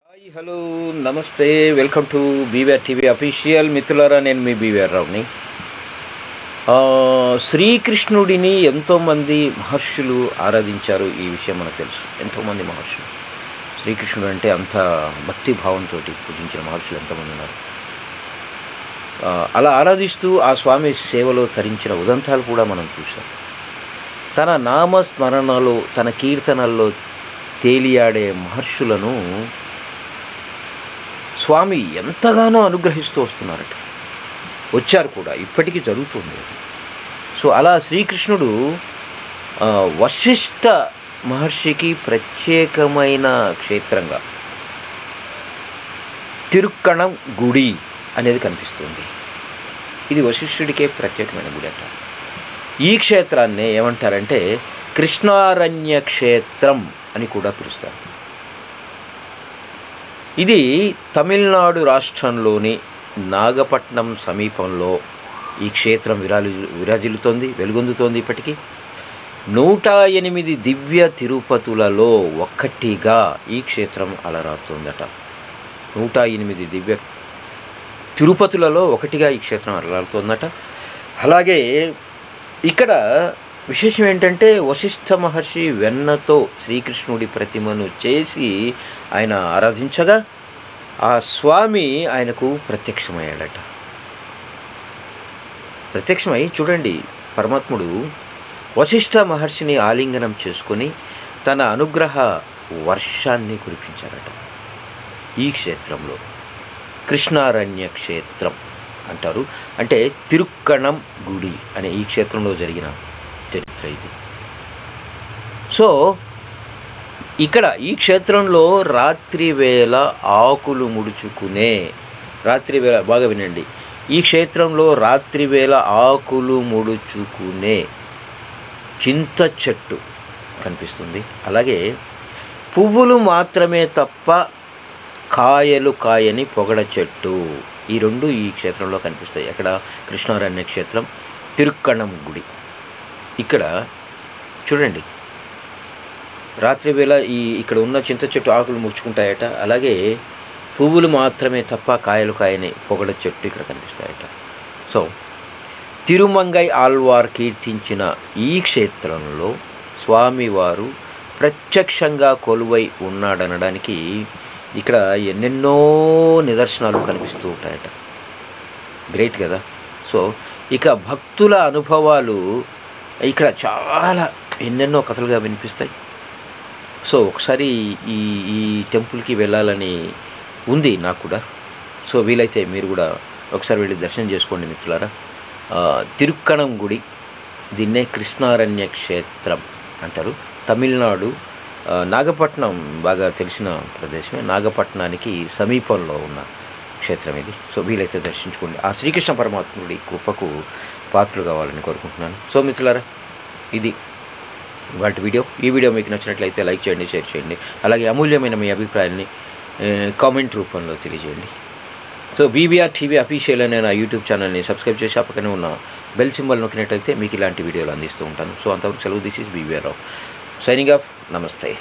Hi hello నమస్తే welcome to BVR TV official. మిత్రులారా, నేను మీ బీవీఆర్ రావుని. శ్రీకృష్ణుడిని ఎంతోమంది మహర్షులు ఆరాధించారు. ఈ విషయం మనకు తెలుసు. ఎంతోమంది మహర్షులు శ్రీకృష్ణుడు అంటే అంత భక్తిభావంతో పూజించిన మహర్షులు ఎంతోమంది ఉన్నారు. అలా ఆరాధిస్తూ ఆ స్వామి సేవలో తరించిన ఉదంతాలు కూడా మనం చూసాం. తన నామస్మరణలో, తన కీర్తనల్లో తేలియాడే మహర్షులను స్వామి ఎంతగానో అనుగ్రహిస్తూ వస్తున్నారట. వచ్చారు కూడా, ఇప్పటికీ జరుగుతుంది. సో అలా శ్రీకృష్ణుడు వశిష్ఠ మహర్షికి ప్రత్యేకమైన క్షేత్రంగా తిరుక్కణం గుడి అనేది కనిపిస్తుంది. ఇది వశిష్ఠుడికే ప్రత్యేకమైన గుడి అంట. ఈ క్షేత్రాన్ని ఏమంటారంటే కృష్ణారణ్య క్షేత్రం అని కూడా పిలుస్తారు. ఇది తమిళనాడు రాష్ట్రంలోని నాగపట్నం సమీపంలో ఈ క్షేత్రం విరాజిల్లుతోంది, వెలుగొందుతోంది. ఇప్పటికీ 108 దివ్య తిరుపతులలో ఒక్కటిగా ఈ క్షేత్రం అలరారుతోందట. 108 దివ్య తిరుపతులలో ఒకటిగా ఈ క్షేత్రం అలరారుతోందట. అలాగే ఇక్కడ విశేషం ఏంటంటే వశిష్ఠ మహర్షి వెన్నతో శ్రీకృష్ణుడి ప్రతిమను చేసి ఆయన ఆరాధించగా ఆ స్వామి ఆయనకు ప్రత్యక్షమయ్యాడట. ప్రత్యక్షమై చూడండి, పరమాత్ముడు వశిష్ఠ మహర్షిని ఆలింగనం చేసుకొని తన అనుగ్రహ వర్షాన్ని కురిపించారట. ఈ క్షేత్రంలో కృష్ణారణ్య క్షేత్రం అంటారు. అంటే తిరుక్కణం గుడి అనే ఈ క్షేత్రంలో జరిగిన చరిత్ర ఇది. సో ఇక్కడ ఈ క్షేత్రంలో రాత్రి వేళ ఆకులు ముడుచుకునే, రాత్రి వేళ బాగా వినండి, ఈ క్షేత్రంలో రాత్రి వేళ ఆకులు ముడుచుకునే చింత చెట్టు కనిపిస్తుంది. అలాగే పువ్వులు మాత్రమే తప్ప కాయలు కాయని పొగడ చెట్టు, ఈ రెండు ఈ క్షేత్రంలో కనిపిస్తాయి. అక్కడ కృష్ణారణ్య క్షేత్రం, తిరుక్కణం గుడి. ఇక్కడ చూడండి, రాత్రి వేళ ఇక్కడ ఉన్న చింత చెట్టు ఆకులు ముడుచుకుంటాయట. అలాగే పువ్వులు మాత్రమే తప్ప కాయలు కాయని పొగడ చెట్టు ఇక్కడ కనిపిస్తాయట. సో తిరుమంగై ఆళ్వార్ కీర్తించిన ఈ క్షేత్రంలో స్వామివారు ప్రత్యక్షంగా కొలువై ఉన్నాడనడానికి ఇక్కడ ఎన్నెన్నో నిదర్శనాలు కనిపిస్తూ ఉంటాయట. గ్రేట్ కదా. సో ఇక భక్తుల అనుభవాలు ఇక్కడ చాలా ఎన్నెన్నో కథలుగా వినిపిస్తాయి. సో ఒకసారి ఈ టెంపుల్కి వెళ్ళాలని ఉంది నాకు కూడా. సో వీలైతే మీరు కూడా ఒకసారి వెళ్ళి దర్శనం చేసుకోండి మిత్రులారా. తిరుక్కణం గుడి, దీన్నే కృష్ణారణ్య క్షేత్రం అంటారు. తమిళనాడు నాగపట్నం బాగా తెలిసిన ప్రదేశమే. నాగపట్నానికి సమీపంలో ఉన్న క్షేత్రం ఇది. సో వీలైతే దర్శించుకోండి. ఆ శ్రీకృష్ణ పరమాత్ముడి కృపకు పాత్రలు కావాలని కోరుకుంటున్నాను. సో మిత్రులారా, ఇది వాటి వీడియో. ఈ వీడియో మీకు నచ్చినట్లయితే లైక్ చేయండి, షేర్ చేయండి. అలాగే అమూల్యమైన మీ అభిప్రాయాన్ని కామెంట్ రూపంలో తెలియజేయండి. సో బీవీఆర్ టీవీ అఫీషియల్ అనే నా యూట్యూబ్ ఛానల్ని సబ్స్క్రైబ్ చేసి పక్కనే ఉన్న బెల్ సింబల్ నొక్కినట్లయితే మీకు ఇలాంటి వీడియోలు అందిస్తూ ఉంటాను. సో అంతవరకు సెలవు. This is BVR Rao signing off. నమస్తే.